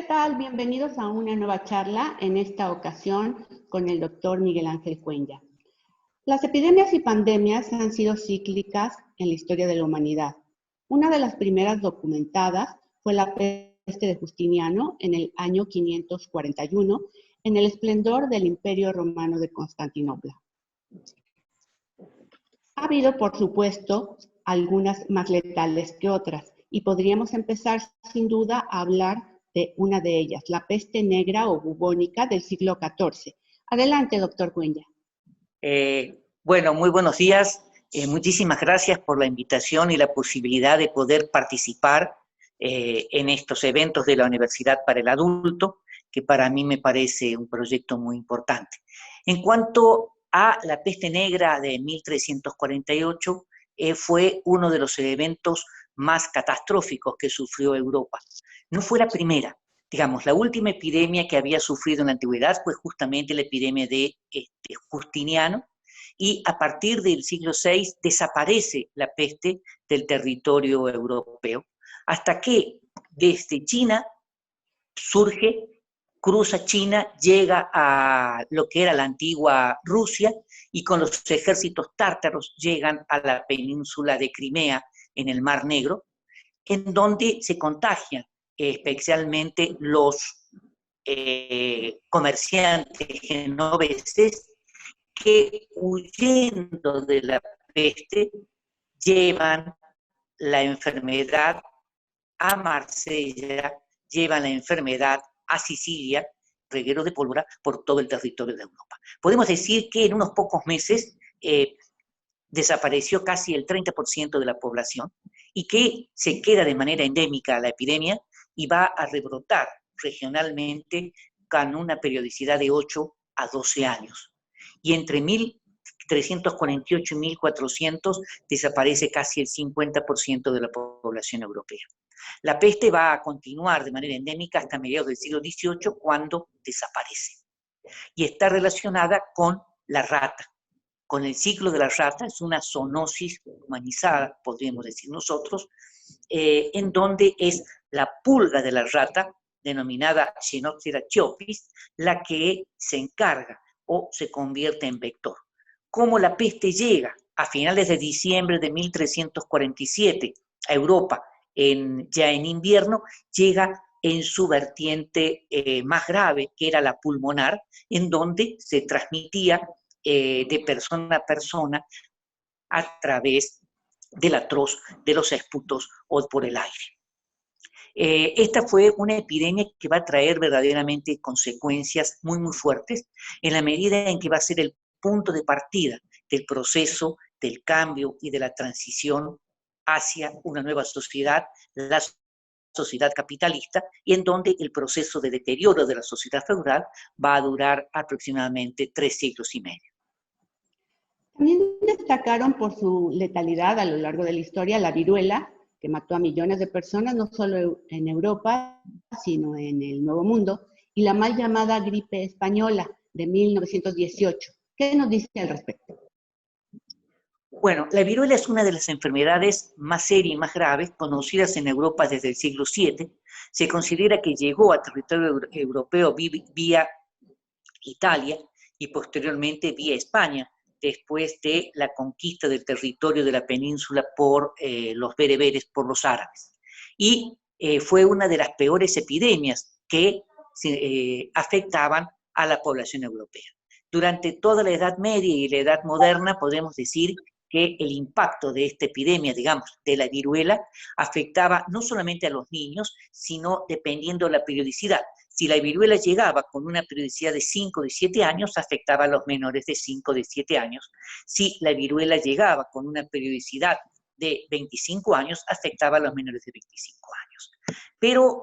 tal? Bienvenidos a una nueva charla, en esta ocasión con el doctor Miguel Ángel Cuenya. Las epidemias y pandemias han sido cíclicas en la historia de la humanidad. Una de las primeras documentadas fue la peste de Justiniano en el año 541, en el esplendor del Imperio Romano de Constantinopla. Ha habido, por supuesto, algunas más letales que otras, y podríamos empezar sin duda a hablar de una de ellas, la peste negra o bubónica del siglo XIV. Adelante, doctor Cuenya. Bueno, muy buenos días. Muchísimas gracias por la invitación y la posibilidad de poder participar en estos eventos de la Universidad para el Adulto, que para mí me parece un proyecto muy importante. En cuanto a la peste negra de 1348, fue uno de los eventos más catastróficos que sufrió Europa. No fue la primera. Digamos, la última epidemia que había sufrido en la antigüedad fue justamente la epidemia de Justiniano, y a partir del siglo VI desaparece la peste del territorio europeo, hasta que desde China surge, cruza China, llega a lo que era la antigua Rusia, y con los ejércitos tártaros llegan a la península de Crimea en el Mar Negro, en donde se contagian especialmente los comerciantes genoveses que, huyendo de la peste, llevan la enfermedad a Marsella, llevan la enfermedad a Sicilia, reguero de pólvora por todo el territorio de Europa. Podemos decir que en unos pocos meses desapareció casi el 30% de la población, y que se queda de manera endémica la epidemia y va a rebrotar regionalmente con una periodicidad de 8 a 12 años. Y entre 1348 y 1400 desaparece casi el 50% de la población europea. La peste va a continuar de manera endémica hasta mediados del siglo XVIII, cuando desaparece. Y está relacionada con la rata, con el ciclo de la rata. Es una zoonosis humanizada, podríamos decir nosotros, en donde es la pulga de la rata, denominada Xenoptera chyopis, la que se encarga o se convierte en vector. Como la peste llega a finales de diciembre de 1347 a Europa, ya en invierno, llega en su vertiente más grave, que era la pulmonar, en donde se transmitía de persona a persona a través del atroz de los esputos o por el aire. Esta fue una epidemia que va a traer verdaderamente consecuencias muy, muy fuertes, en la medida en que va a ser el punto de partida del proceso del cambio y de la transición hacia una nueva sociedad, la sociedad capitalista, y en donde el proceso de deterioro de la sociedad feudal va a durar aproximadamente 3 siglos y medio. También destacaron por su letalidad a lo largo de la historia la viruela, que mató a millones de personas, no solo en Europa, sino en el Nuevo Mundo, y la mal llamada gripe española de 1918. ¿Qué nos dice al respecto? Bueno, la viruela es una de las enfermedades más serias y más graves conocidas en Europa desde el siglo VII. Se considera que llegó a territorio europeo vía Italia y posteriormente vía España, después de la conquista del territorio de la península por los bereberes, por los árabes. Y fue una de las peores epidemias que afectaban a la población europea. Durante toda la Edad Media y la Edad Moderna podemos decir que el impacto de esta epidemia, digamos, de la viruela, afectaba no solamente a los niños, sino dependiendo de la periodicidad. Si la viruela llegaba con una periodicidad de 5 o de 7 años, afectaba a los menores de 5 o de 7 años. Si la viruela llegaba con una periodicidad de 25 años, afectaba a los menores de 25 años. Pero,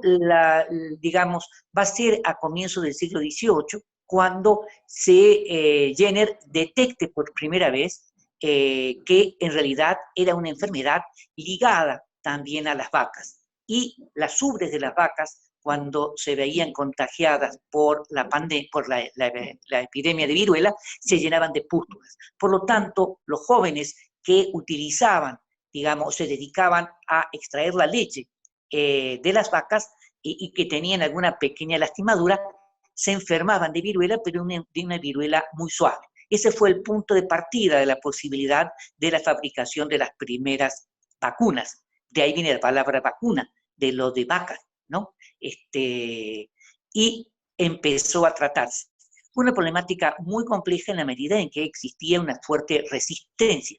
digamos, va a ser a comienzos del siglo XVIII cuando Jenner detecte por primera vez que en realidad era una enfermedad ligada también a las vacas. Y las ubres de las vacas, cuando se veían contagiadas por la epidemia de viruela, se llenaban de pústulas. Por lo tanto, los jóvenes que utilizaban, digamos, se dedicaban a extraer la leche de las vacas, y que tenían alguna pequeña lastimadura, se enfermaban de viruela, pero de una viruela muy suave. Ese fue el punto de partida de la posibilidad de la fabricación de las primeras vacunas. De ahí viene la palabra vacuna, de lo de vaca, ¿no? Y empezó a tratarse. Una problemática muy compleja en la medida en que existía una fuerte resistencia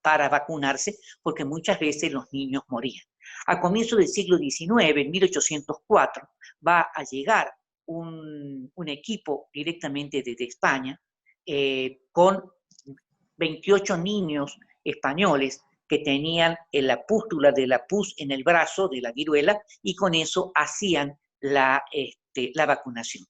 para vacunarse, porque muchas veces los niños morían. A comienzos del siglo XIX, en 1804, va a llegar un equipo directamente desde España con 28 niños españoles que tenían la pústula de la pus en el brazo de la viruela y con eso hacían la vacunación.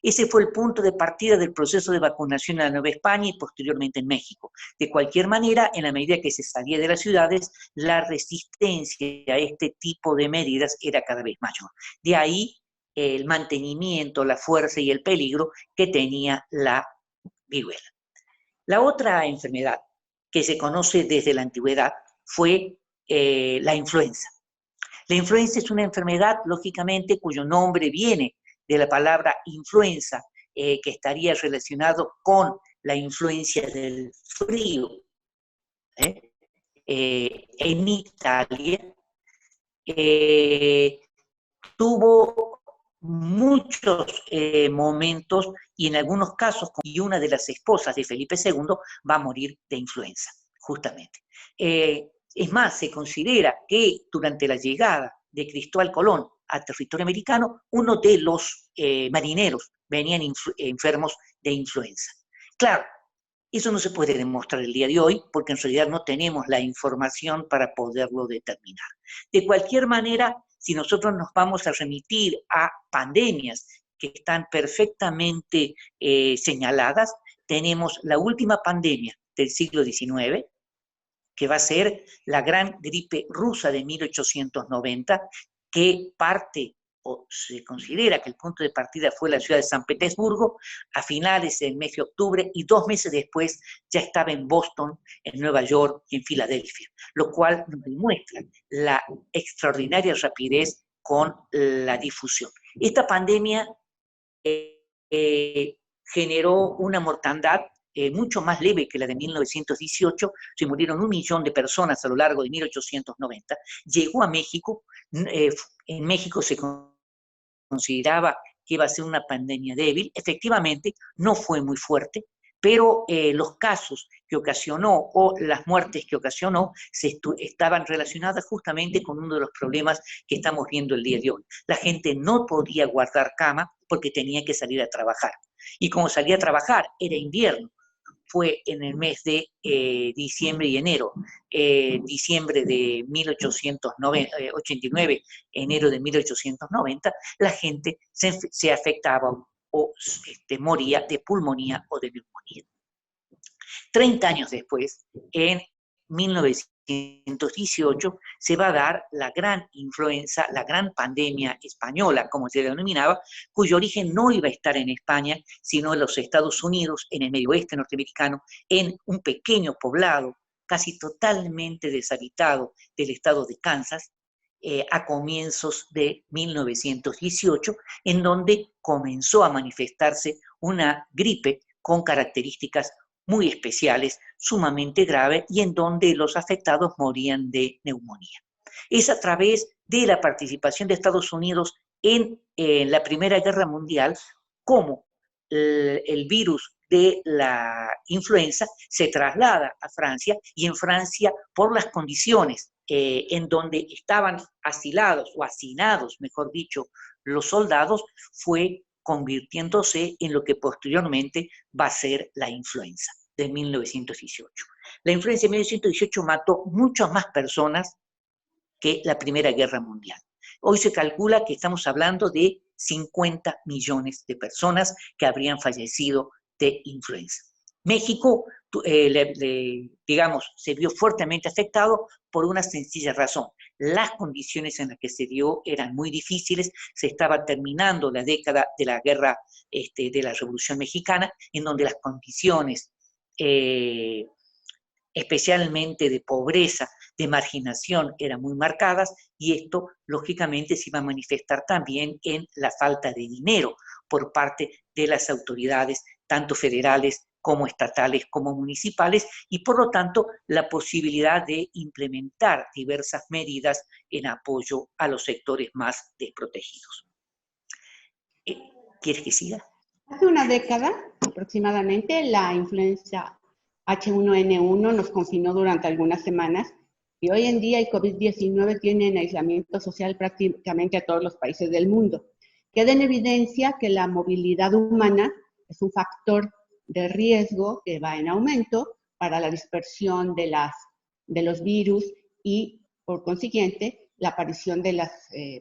Ese fue el punto de partida del proceso de vacunación en la Nueva España y posteriormente en México. De cualquier manera, en la medida que se salía de las ciudades, la resistencia a este tipo de medidas era cada vez mayor. De ahí el mantenimiento, la fuerza y el peligro que tenía la viruela. La otra enfermedad que se conoce desde la antigüedad fue la influenza. La influenza es una enfermedad, lógicamente, cuyo nombre viene de la palabra influenza, que estaría relacionado con la influencia del frío. En Italia tuvo muchos momentos y en algunos casos, y una de las esposas de Felipe II va a morir de influenza, justamente. Es más, se considera que durante la llegada de Cristóbal Colón al territorio americano, uno de los marineros venían enfermos de influenza. Claro, eso no se puede demostrar el día de hoy porque en realidad no tenemos la información para poderlo determinar. De cualquier manera, si nosotros nos vamos a remitir a pandemias que están perfectamente señaladas, tenemos la última pandemia del siglo XIX, que va a ser la gran gripe rusa de 1890, que parte, o se considera que el punto de partida fue la ciudad de San Petersburgo, a finales del mes de octubre, y 2 meses después ya estaba en Boston, en Nueva York y en Filadelfia, lo cual nos demuestra la extraordinaria rapidez con la difusión. Esta pandemia generó una mortandad mucho más leve que la de 1918, se murieron 1 millón de personas a lo largo de 1890, llegó a México, en México se consideraba que iba a ser una pandemia débil, efectivamente no fue muy fuerte, pero los casos que ocasionó o las muertes que ocasionó estaban relacionadas justamente con uno de los problemas que estamos viendo el día de hoy. La gente no podía guardar cama porque tenía que salir a trabajar. Y como salía a trabajar, era invierno. Fue en el mes de diciembre y enero, diciembre de 1889, enero de 1890, la gente se afectaba o moría de pulmonía o de neumonía. 30 años después, en 1918, se va a dar la gran influenza, la gran pandemia española, como se denominaba, cuyo origen no iba a estar en España, sino en los Estados Unidos, en el medio oeste norteamericano, en un pequeño poblado casi totalmente deshabitado del estado de Kansas, a comienzos de 1918, en donde comenzó a manifestarse una gripe con características muy especiales, sumamente graves, y en donde los afectados morían de neumonía. Es a través de la participación de Estados Unidos en la Primera Guerra Mundial como el virus de la influenza se traslada a Francia, y en Francia, por las condiciones en donde estaban asilados o hacinados, mejor dicho, los soldados, fue convirtiéndose en lo que posteriormente va a ser la influenza de 1918. La influenza de 1918 mató muchas más personas que la Primera Guerra Mundial. Hoy se calcula que estamos hablando de 50 millones de personas que habrían fallecido de influenza. México, digamos, se vio fuertemente afectado por una sencilla razón. Las condiciones en las que se dio eran muy difíciles, se estaba terminando la década de la guerra de la Revolución Mexicana, en donde las condiciones especialmente de pobreza, de marginación, eran muy marcadas, y esto lógicamente se iba a manifestar también en la falta de dinero por parte de las autoridades, tanto federales como estatales como municipales, y por lo tanto la posibilidad de implementar diversas medidas en apoyo a los sectores más desprotegidos. ¿Quieres que siga? Hace una década aproximadamente, la influenza H1N1 nos confinó durante algunas semanas, y hoy en día el COVID-19 tiene en aislamiento social prácticamente a todos los países del mundo. Queda en evidencia que la movilidad humana es un factor de riesgo que va en aumento para la dispersión de los virus y, por consiguiente, la aparición de las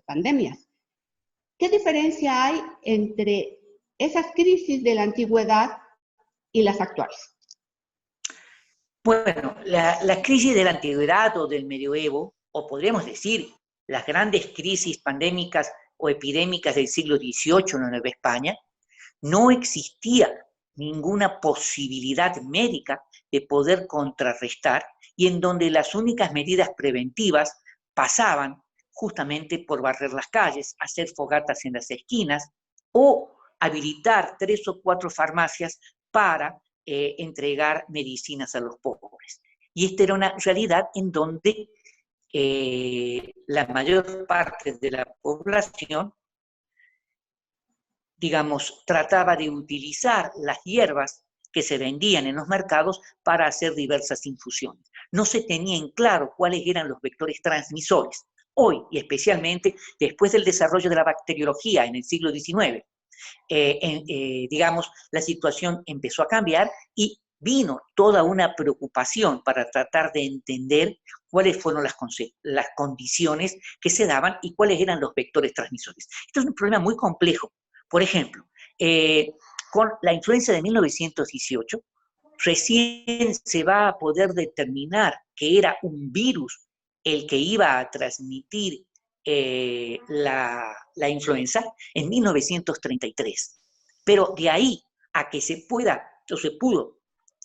pandemias. ¿Qué diferencia hay entre esas crisis de la antigüedad y las actuales? Bueno, la crisis de la antigüedad o del medioevo, o podríamos decir las grandes crisis pandémicas o epidémicas del siglo XVIII en la Nueva España, no existía ninguna posibilidad médica de poder contrarrestar, y en donde las únicas medidas preventivas pasaban justamente por barrer las calles, hacer fogatas en las esquinas o habilitar 3 o 4 farmacias para entregar medicinas a los pobres. Y esta era una realidad en donde la mayor parte de la población, digamos, trataba de utilizar las hierbas que se vendían en los mercados para hacer diversas infusiones. No se tenía en claro cuáles eran los vectores transmisores. Hoy, y especialmente después del desarrollo de la bacteriología en el siglo XIX, digamos, la situación empezó a cambiar y vino toda una preocupación para tratar de entender cuáles fueron las condiciones que se daban y cuáles eran los vectores transmisores. Esto es un problema muy complejo. Por ejemplo, con la influenza de 1918, recién se va a poder determinar que era un virus el que iba a transmitir la influenza en 1933. Pero de ahí a que se pudo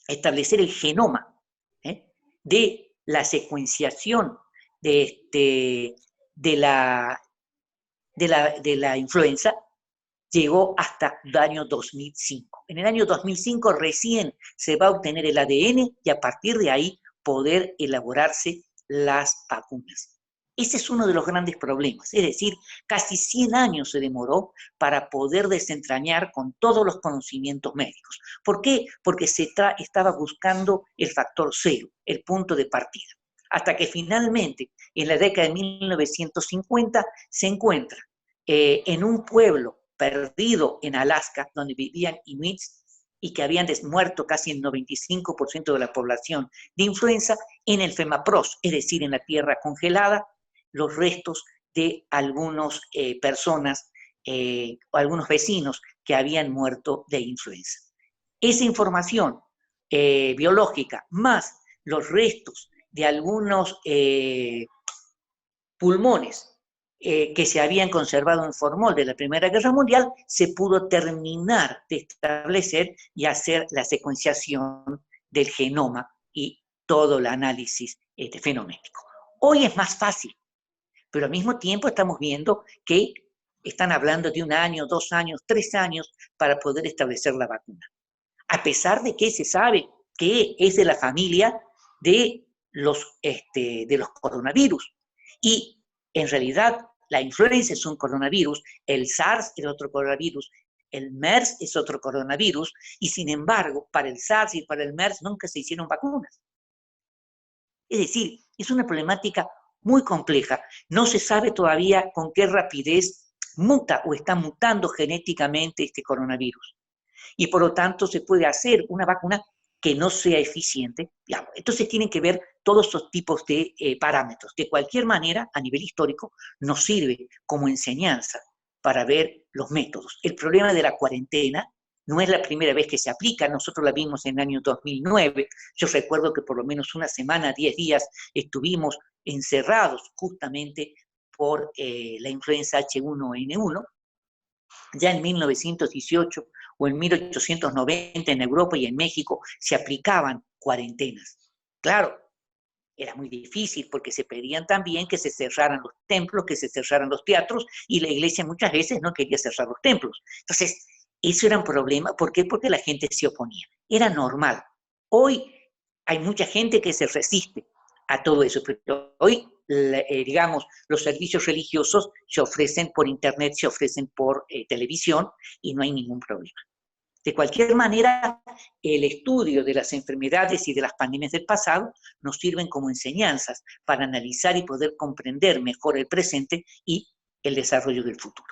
establecer el genoma de la secuenciación de la influenza, llegó hasta el año 2005. En el año 2005 recién se va a obtener el ADN y a partir de ahí poder elaborarse las vacunas. Ese es uno de los grandes problemas, es decir, casi 100 años se demoró para poder desentrañar con todos los conocimientos médicos. ¿Por qué? Porque se estaba buscando el factor cero, el punto de partida. Hasta que finalmente, en la década de 1950, se encuentra en un pueblo perdido en Alaska, donde vivían inuits y que habían muerto casi el 95% de la población de influenza, en el Femapros, es decir, en la tierra congelada, los restos de algunas personas o algunos vecinos que habían muerto de influenza. Esa información biológica, más los restos de algunos pulmones que se habían conservado en formol de la Primera Guerra Mundial, se pudo terminar de establecer y hacer la secuenciación del genoma y todo el análisis fenométrico. Hoy es más fácil, pero al mismo tiempo estamos viendo que están hablando de 1 año, 2 años, 3 años para poder establecer la vacuna. A pesar de que se sabe que es de la familia de los coronavirus. Y en realidad, la influenza es un coronavirus, el SARS es otro coronavirus, el MERS es otro coronavirus, y sin embargo, para el SARS y para el MERS nunca se hicieron vacunas. Es decir, es una problemática muy compleja. No se sabe todavía con qué rapidez muta o está mutando genéticamente este coronavirus. Y por lo tanto se puede hacer una vacuna que no sea eficiente. Entonces tienen que ver todos esos tipos de parámetros. De cualquier manera, a nivel histórico, nos sirve como enseñanza para ver los métodos. El problema de la cuarentena no es la primera vez que se aplica, nosotros la vimos en el año 2009, yo recuerdo que por lo menos 1 semana, 10 días, estuvimos encerrados justamente por la influenza H1N1, ya en 1918 o en 1890 en Europa y en México se aplicaban cuarentenas. claro, era muy difícil porque se pedían también que se cerraran los templos, que se cerraran los teatros, y la iglesia muchas veces no quería cerrar los templos. Entonces, eso era un problema. ¿Por qué? Porque la gente se oponía. Era normal. Hoy hay mucha gente que se resiste a todo eso, pero hoy, digamos, los servicios religiosos se ofrecen por internet, se ofrecen por televisión, y no hay ningún problema. De cualquier manera, el estudio de las enfermedades y de las pandemias del pasado nos sirven como enseñanzas para analizar y poder comprender mejor el presente y el desarrollo del futuro.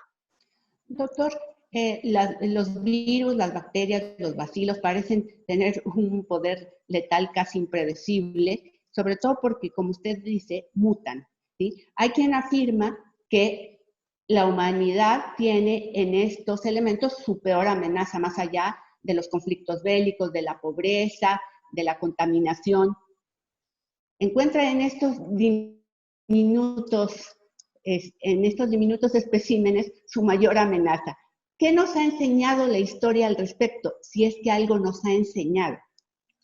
Doctor, los virus, las bacterias, los bacilos parecen tener un poder letal casi impredecible, sobre todo porque, como usted dice, mutan, ¿sí? Hay quien afirma que la humanidad tiene en estos elementos su peor amenaza, más allá de los conflictos bélicos, de la pobreza, de la contaminación. Encuentra en estos diminutos especímenes su mayor amenaza. ¿Qué nos ha enseñado la historia al respecto? Si es que algo nos ha enseñado.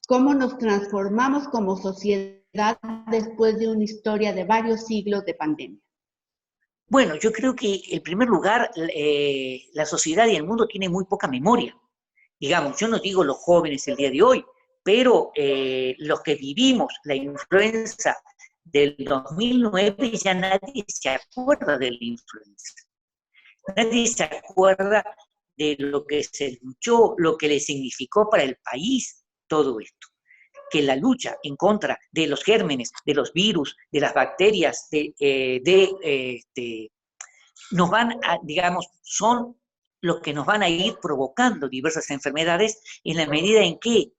¿Cómo nos transformamos como sociedad después de una historia de varios siglos de pandemia? Bueno, yo creo que en primer lugar la sociedad y el mundo tienen muy poca memoria. Digamos, yo no digo los jóvenes el día de hoy, pero los que vivimos la influenza del 2009 ya nadie se acuerda de la influenza. Nadie se acuerda de lo que se luchó, lo que le significó para el país todo esto. Que la lucha en contra de los gérmenes, de los virus, de las bacterias, nos van a, digamos, son los que nos van a ir provocando diversas enfermedades en la medida en que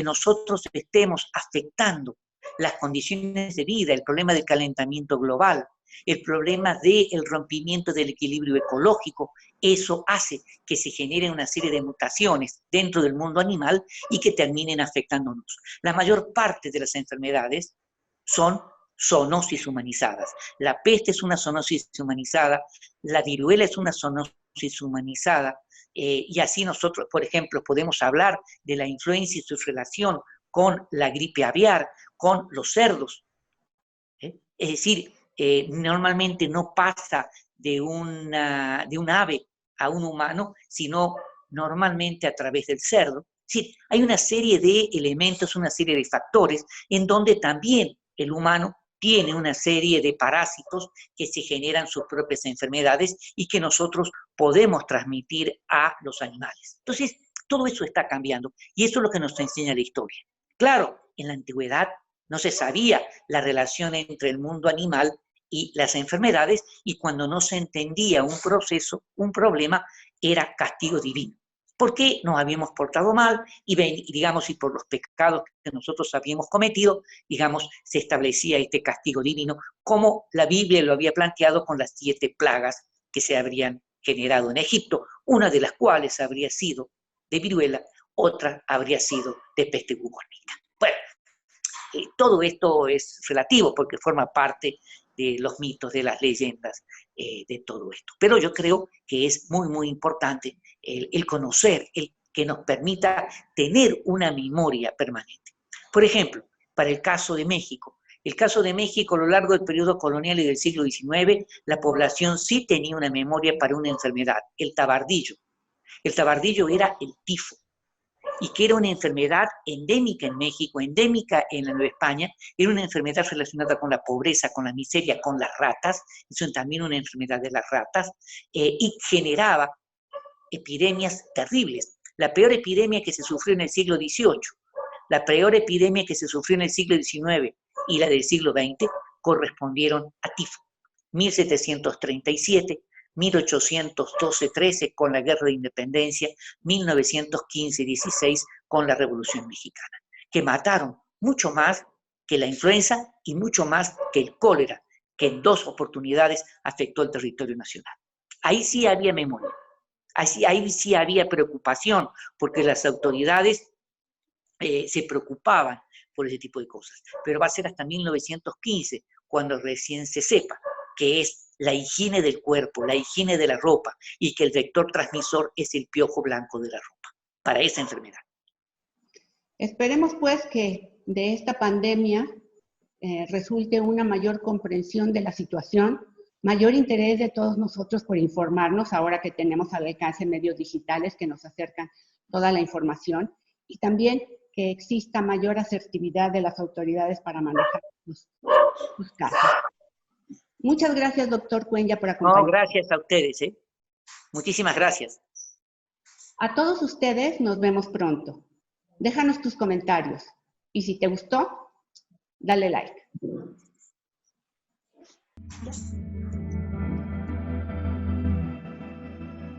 nosotros estemos afectando las condiciones de vida, el problema del calentamiento global, el problema del rompimiento del equilibrio ecológico. Eso hace que se genere una serie de mutaciones dentro del mundo animal y que terminen afectándonos. La mayor parte de las enfermedades son zoonosis humanizadas. La peste es una zoonosis humanizada, la viruela es una zoonosis humanizada, y así nosotros, por ejemplo, podemos hablar de la influenza y su relación con la gripe aviar, con los cerdos. Es decir, normalmente no pasa de un ave a un humano, sino normalmente a través del cerdo. Es decir, hay una serie de elementos, una serie de factores en donde también el humano tiene una serie de parásitos que se generan sus propias enfermedades y que nosotros podemos transmitir a los animales. Entonces, todo eso está cambiando y eso es lo que nos enseña la historia. Claro, en la antigüedad no se sabía la relación entre el mundo animal y las enfermedades, y cuando no se entendía un proceso, un problema, era castigo divino. ¿Por qué nos habíamos portado mal? Y digamos, y por los pecados que nosotros habíamos cometido, digamos, se establecía este castigo divino, como la Biblia lo había planteado con las 7 plagas que se habrían generado en Egipto, una de las cuales habría sido de viruela, otra habría sido de peste bubónica. Bueno, todo esto es relativo porque forma parte de los mitos, de las leyendas, de todo esto. Pero yo creo que es muy, muy importante el conocer, el que nos permita tener una memoria permanente. Por ejemplo, para el caso de México, a lo largo del periodo colonial y del siglo XIX, la población sí tenía una memoria para una enfermedad, el tabardillo. El tabardillo era el tifo, y que era una enfermedad endémica en México, endémica en la Nueva España, era una enfermedad relacionada con la pobreza, con la miseria, con las ratas, es también una enfermedad de las ratas, y generaba epidemias terribles. La peor epidemia que se sufrió en el siglo XVIII, la peor epidemia que se sufrió en el siglo XIX y la del siglo XX correspondieron a tifo. 1737, 1812-13 con la Guerra de Independencia, 1915-16 con la Revolución Mexicana, que mataron mucho más que la influenza y mucho más que el cólera, que en 2 oportunidades afectó el territorio nacional. Ahí sí había memoria, ahí sí había preocupación, porque las autoridades se preocupaban por ese tipo de cosas. Pero va a ser hasta 1915 cuando recién se sepa que es la higiene del cuerpo, la higiene de la ropa, y que el vector transmisor es el piojo blanco de la ropa para esa enfermedad. Esperemos pues que de esta pandemia resulte una mayor comprensión de la situación, mayor interés de todos nosotros por informarnos ahora que tenemos al alcance medios digitales que nos acercan toda la información, y también que exista mayor asertividad de las autoridades para manejar sus casos. Muchas gracias, doctor Cuenya, por acompañarnos. No, gracias a ustedes. Muchísimas gracias. A todos ustedes nos vemos pronto. Déjanos tus comentarios y si te gustó, dale like.